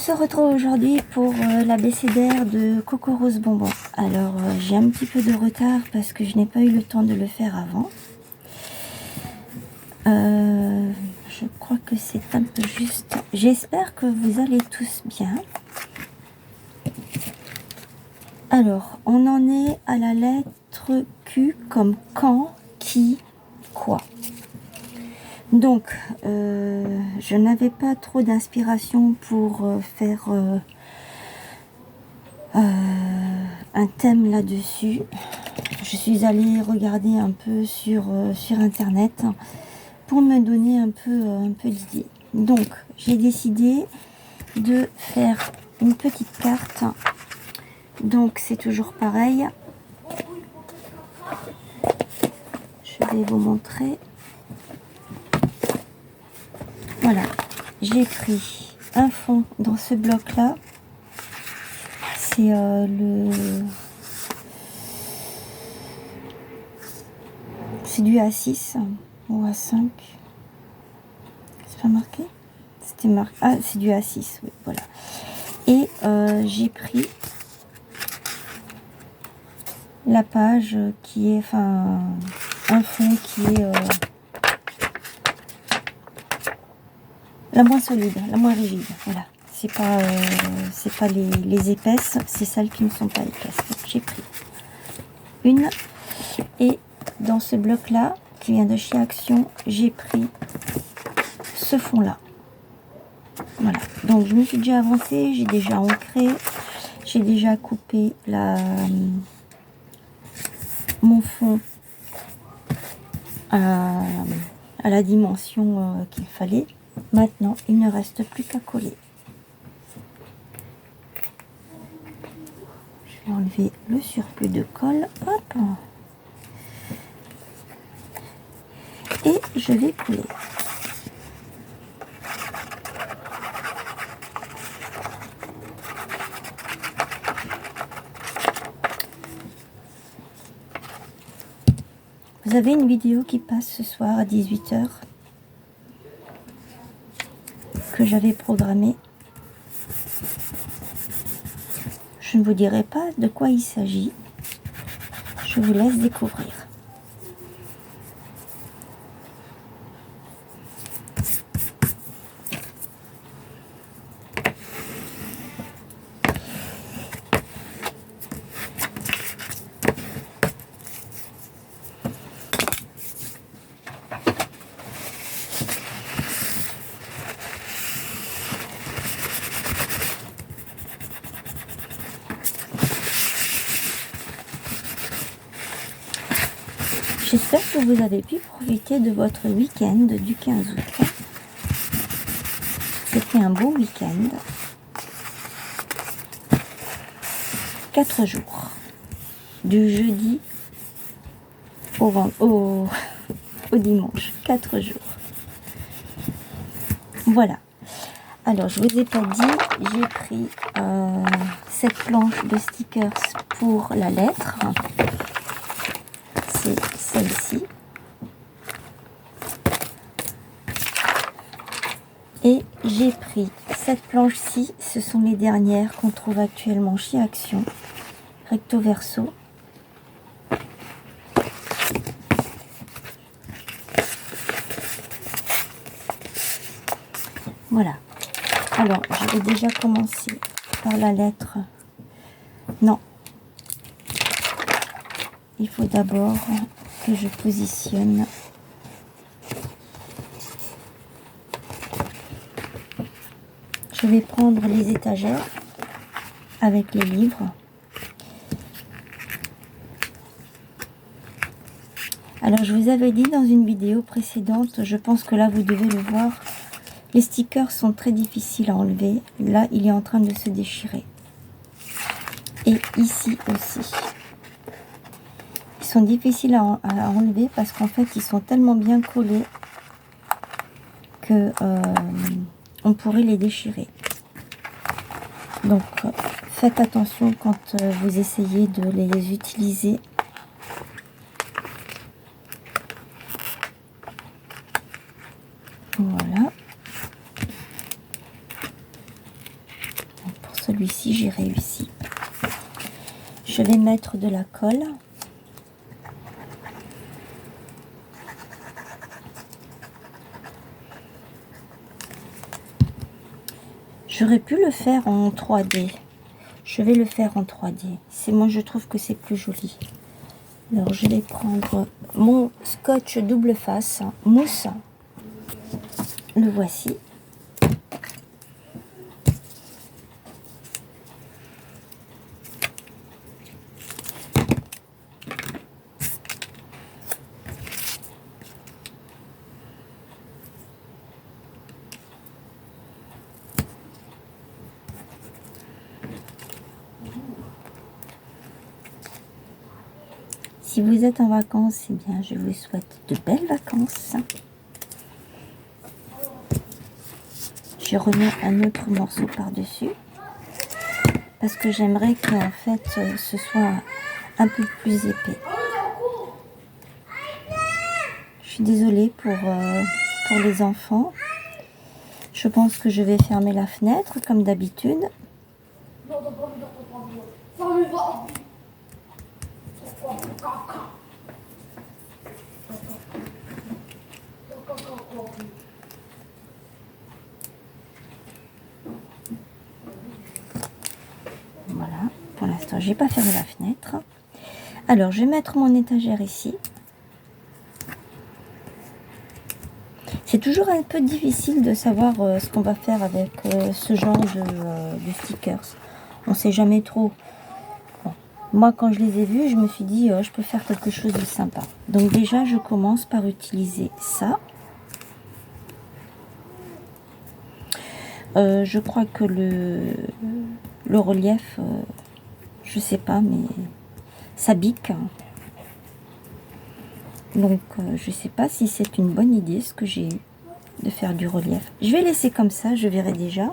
se retrouve aujourd'hui pour l'abécédaire de Coco Rose Bonbon. Alors j'ai un petit peu de retard parce que je n'ai pas eu le temps de le faire avant. Je crois que c'est un peu juste. J'espère que vous allez tous bien. Alors, on en est à la lettre Q comme quand, qui, quoi. Donc, je n'avais pas trop d'inspiration pour faire un thème là-dessus. Je suis allée regarder un peu sur internet pour me donner un peu d'idées. Donc, j'ai décidé de faire une petite carte. Donc, c'est toujours pareil. Je vais vous montrer. Voilà, j'ai pris un fond dans ce bloc-là. C'est c'est du A6 ou A5. C'est pas marqué? C'était marqué. Ah, c'est du A6, oui, voilà. Et j'ai pris la page qui est, enfin, un fond qui est la moins solide, la moins rigide, voilà. C'est pas les épaisses, c'est celles qui ne sont pas épaisses. Donc, j'ai pris une, et dans ce bloc là qui vient de chez Action, j'ai pris ce fond là. Voilà, donc je me suis déjà avancée, j'ai déjà ancré, j'ai déjà coupé mon fond à la dimension qu'il fallait. Maintenant, il ne reste plus qu'à coller. Je vais enlever le surplus de colle. Hop. Et je vais coller. Vous avez une vidéo qui passe ce soir à 18 h que j'avais programmée. Je ne vous dirai pas de quoi il s'agit. Je vous laisse découvrir. J'espère que vous avez pu profiter de votre week-end du 15 août. C'était un beau week-end. 4 jours. Du jeudi au dimanche. 4 jours. Voilà. Alors, je vous ai pas dit, j'ai pris cette planche de stickers pour la lettre. C'est celle-ci. Et j'ai pris cette planche-ci. Ce sont les dernières qu'on trouve actuellement chez Action. Recto verso. Voilà. Alors, je vais déjà commencer par la lettre. Non. Il faut d'abord que je positionne. Je vais prendre les étagères avec les livres. Alors, je vous avais dit dans une vidéo précédente, je pense que là, vous devez le voir, les stickers sont très difficiles à enlever. Là, il est en train de se déchirer. Et ici aussi. Ils sont difficiles à enlever parce qu'en fait, ils sont tellement bien collés que on pourrait les déchirer. Donc, faites attention quand vous essayez de les utiliser. Voilà. celui-ci, j'ai réussi. Je vais mettre de la colle. J'aurais pu le faire en 3D. Je vais le faire en 3D. Moi, je trouve que c'est plus joli. Alors, je vais prendre mon scotch double face, mousse. Le voici. Si vous êtes en vacances, eh bien, je vous souhaite de belles vacances. Je remets un autre morceau par-dessus parce que j'aimerais qu'en fait ce soit un peu plus épais. Je suis désolée pour les enfants. Je pense que je vais fermer la fenêtre comme d'habitude. Voilà, pour l'instant, j'ai pas fermé la fenêtre. Alors, je vais mettre mon étagère ici. C'est toujours un peu difficile de savoir ce qu'on va faire avec ce genre de stickers. On ne sait jamais trop. Bon. Moi, quand je les ai vus, je me suis dit, je peux faire quelque chose de sympa. Donc déjà, je commence par utiliser ça. Je crois que le relief, je sais pas, mais ça bique. Donc, je sais pas si c'est une bonne idée, ce que j'ai eu, de faire du relief. Je vais laisser comme ça, je verrai déjà.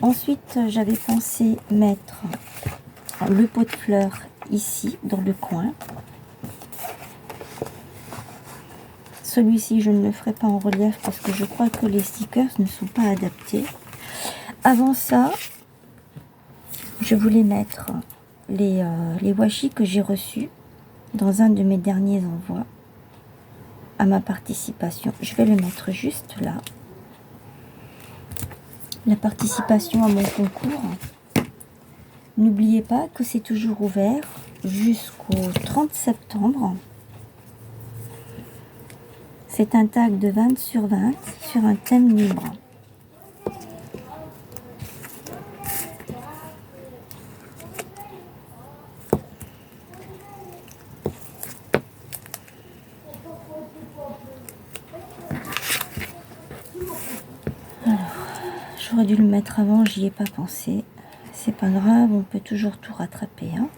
Ensuite, j'avais pensé mettre le pot de fleurs ici, dans le coin. Celui-ci, je ne le ferai pas en relief parce que je crois que les stickers ne sont pas adaptés. Avant ça, je voulais mettre les washi que j'ai reçus dans un de mes derniers envois à ma participation. Je vais le mettre juste là. La participation à mon concours. N'oubliez pas que c'est toujours ouvert jusqu'au 30 septembre. C'est un tag de 20 sur 20 sur un thème libre. Alors, j'aurais dû le mettre avant, j'y ai pas pensé. C'est pas grave, on peut toujours tout rattraper, hein.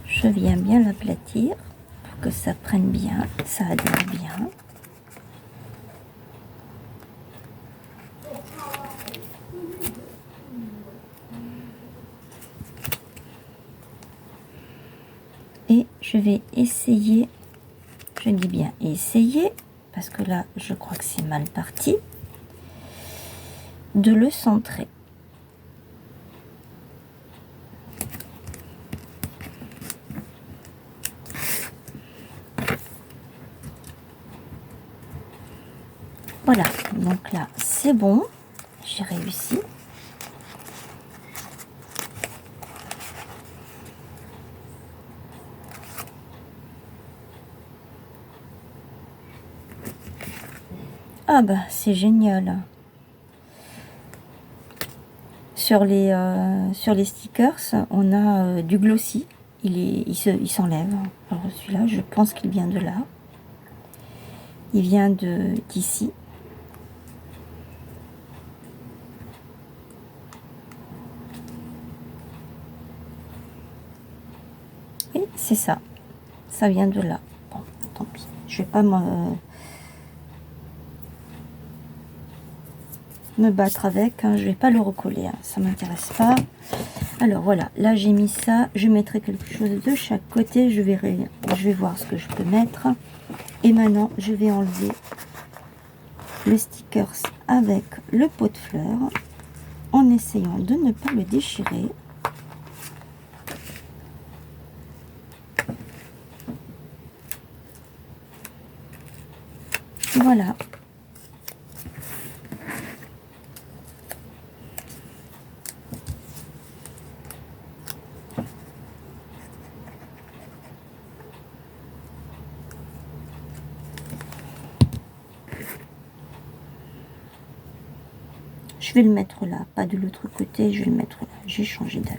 Je viens bien l'aplatir pour que ça prenne bien, ça adhère bien. Et je vais essayer, je dis bien essayer, parce que là je crois que c'est mal parti, de le centrer. Voilà, donc là c'est bon, j'ai réussi. Ah bah c'est génial. Sur les stickers, on a du glossy, il s'enlève. Alors celui-là, je pense qu'il vient de là. Il vient d'ici. Et c'est ça. Ça vient de là. Bon, tant pis. Je vais pas me... me battre avec, hein. Je vais pas le recoller, hein. Ça m'intéresse pas. Alors voilà, là j'ai mis ça, je mettrai quelque chose de chaque côté, je vais voir ce que je peux mettre. Et maintenant je vais enlever le stickers avec le pot de fleurs en essayant de ne pas le déchirer. Voilà. Je vais le mettre là, pas de l'autre côté, je vais le mettre là. J'ai changé d'avis.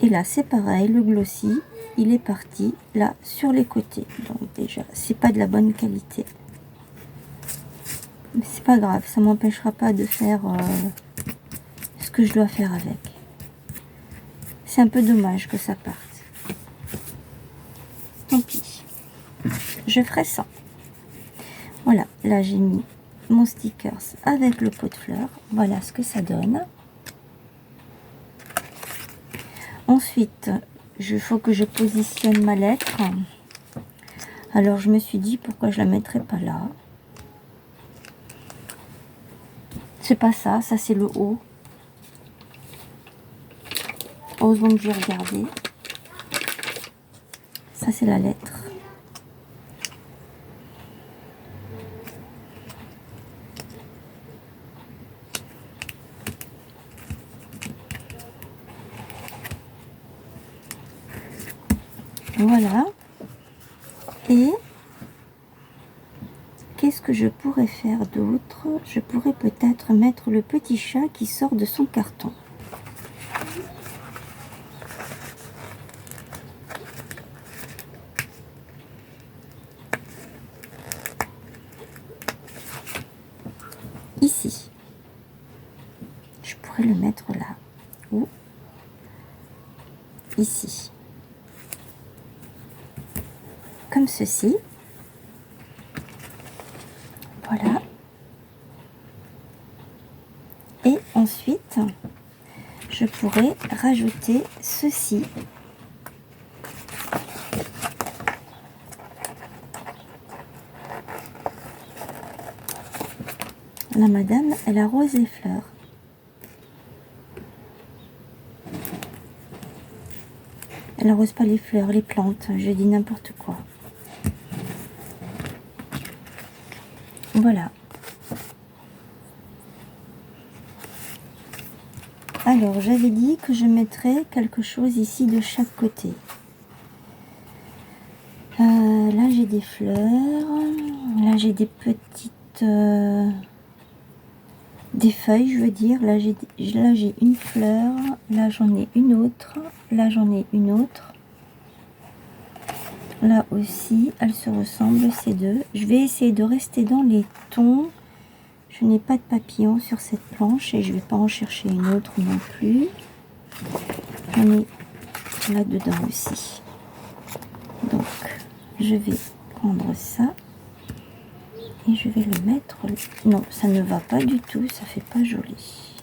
Et là, c'est pareil, le glossy, il est parti là sur les côtés. Donc déjà, c'est pas de la bonne qualité. Mais c'est pas grave, ça m'empêchera pas de faire ce que je dois faire avec. C'est un peu dommage que ça parte. Tant pis. Je ferai ça. Voilà, là j'ai mis mon stickers avec le pot de fleurs. Voilà ce que ça donne. Ensuite, il faut que je positionne ma lettre. Alors je me suis dit pourquoi je la mettrais pas là. C'est pas ça, ça c'est le haut. Heureusement que j'ai regardé. Ça c'est la lettre. Voilà. Et qu'est-ce que je pourrais faire d'autre? Je pourrais peut-être mettre le petit chat qui sort de son carton. Ici. Je pourrais le mettre là. Ou ici. Comme ceci. Voilà. Et ensuite, je pourrais rajouter ceci. La madame, elle arrose les fleurs. Elle arrose pas les fleurs, les plantes. Je dis n'importe quoi. Voilà. Alors, j'avais dit que je mettrais quelque chose ici de chaque côté. Là, j'ai des fleurs. Là, j'ai des petites... des feuilles, je veux dire. Là, j'ai une fleur. Là, j'en ai une autre. Là, j'en ai une autre. Là aussi, elles se ressemblent, ces deux. Je vais essayer de rester dans les tons. Je n'ai pas de papillon sur cette planche et je ne vais pas en chercher une autre non plus. J'en ai là-dedans aussi. Donc, je vais prendre ça et je vais le mettre... Non, ça ne va pas du tout, ça fait pas joli.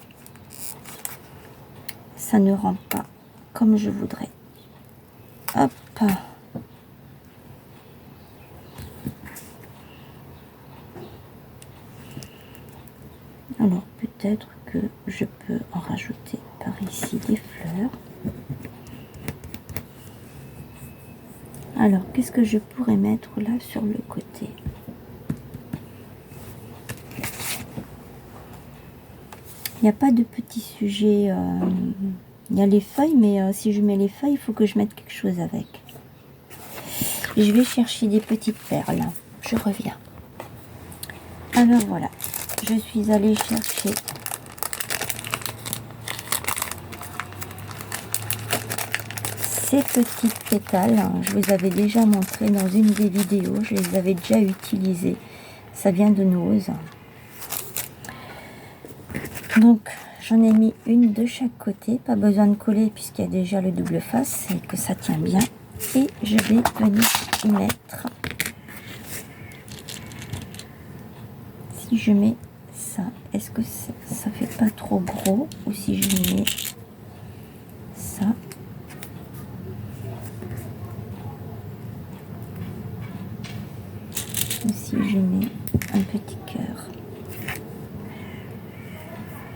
Ça ne rend pas comme je voudrais. Hop. Alors peut-être que je peux en rajouter par ici des fleurs. Alors qu'est-ce que je pourrais mettre là sur le côté? Il n'y a pas de petits sujets. Il y a les feuilles, mais si je mets les feuilles, il faut que je mette quelque chose avec. Je vais chercher des petites perles. Je reviens. Alors voilà. Je suis allée chercher ces petites pétales. Je vous avais déjà montré dans une des vidéos. Je les avais déjà utilisées. Ça vient de Nose. Donc, j'en ai mis une de chaque côté. Pas besoin de coller puisqu'il y a déjà le double face et que ça tient bien. Et je vais venir y mettre si je mets ça, est-ce que ça fait pas trop gros? Ou si je mets ça? Ou si je mets un petit cœur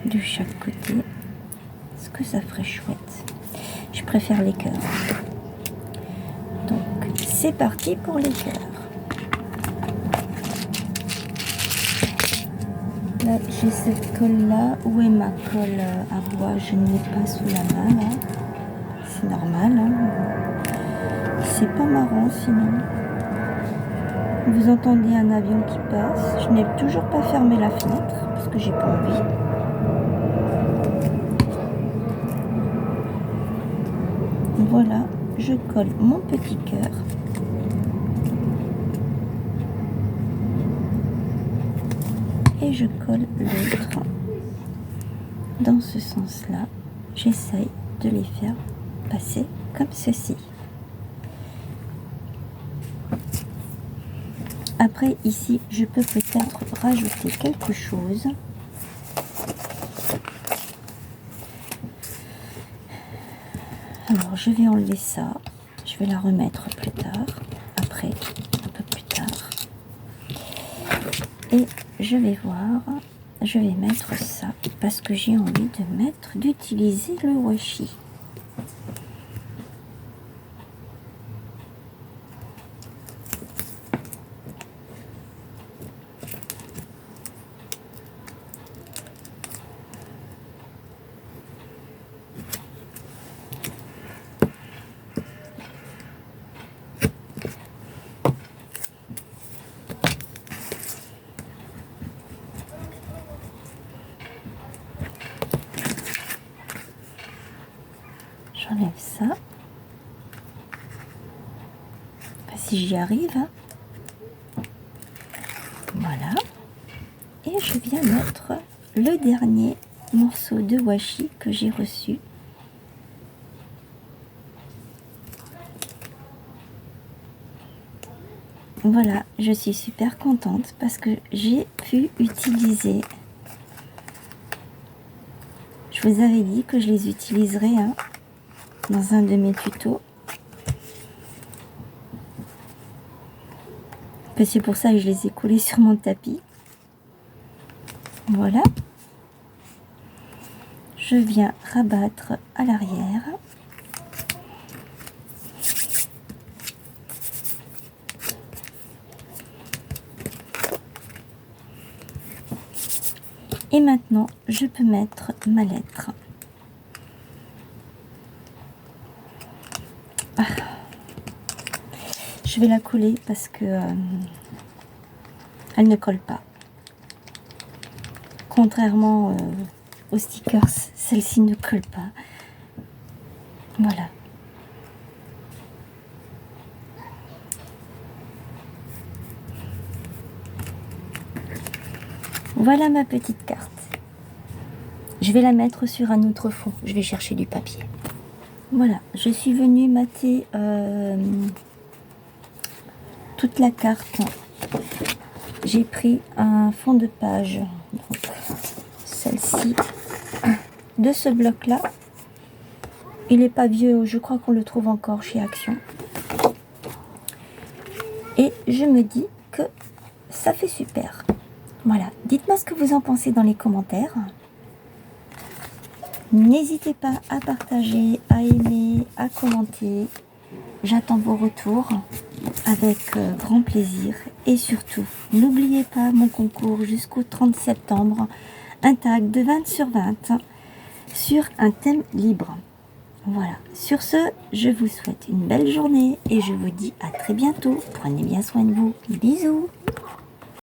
de chaque côté? Est-ce que ça ferait chouette? Je préfère les cœurs. Donc, c'est parti pour les cœurs. Là, j'ai cette colle-là. Où est ma colle à bois? Je ne l'ai pas sous la main, là. C'est normal, hein. C'est pas marrant, sinon. Vous entendez un avion qui passe. Je n'ai toujours pas fermé la fenêtre, parce que j'ai pas envie. Voilà, je colle mon petit cœur. Et je colle l'autre. Dans ce sens-là, j'essaye de les faire passer comme ceci. Après, ici, je peux peut-être rajouter quelque chose. Alors, je vais enlever ça. Je vais la remettre plus tard. Après, un peu plus tard. Et je vais voir. Je vais mettre ça parce que j'ai envie d'utiliser le washi. J'enlève ça. Enfin, si j'y arrive. Hein. Voilà. Et je viens mettre le dernier morceau de washi que j'ai reçu. Voilà, je suis super contente parce que j'ai pu utiliser. Je vous avais dit que je les utiliserais hein, dans un de mes tutos. C'est pour ça que je les ai collés sur mon tapis. Voilà. Je viens rabattre à l'arrière. Et maintenant, je peux mettre ma lettre. Ah. Je vais la coller parce que elle ne colle pas. Contrairement aux stickers, celle-ci ne colle pas. Voilà. Voilà ma petite carte. Je vais la mettre sur un autre fond. Je vais chercher du papier. Voilà, je suis venue mater toute la carte. J'ai pris un fond de page. Celle-ci, de ce bloc-là. Il n'est pas vieux, je crois qu'on le trouve encore chez Action. Et je me dis que ça fait super. Voilà, dites-moi ce que vous en pensez dans les commentaires. N'hésitez pas à partager, à aimer, à commenter. J'attends vos retours avec grand plaisir. Et surtout, n'oubliez pas mon concours jusqu'au 30 septembre. Un tag de 20 sur 20 sur un thème libre. Voilà, sur ce, je vous souhaite une belle journée et je vous dis à très bientôt. Prenez bien soin de vous. Bisous.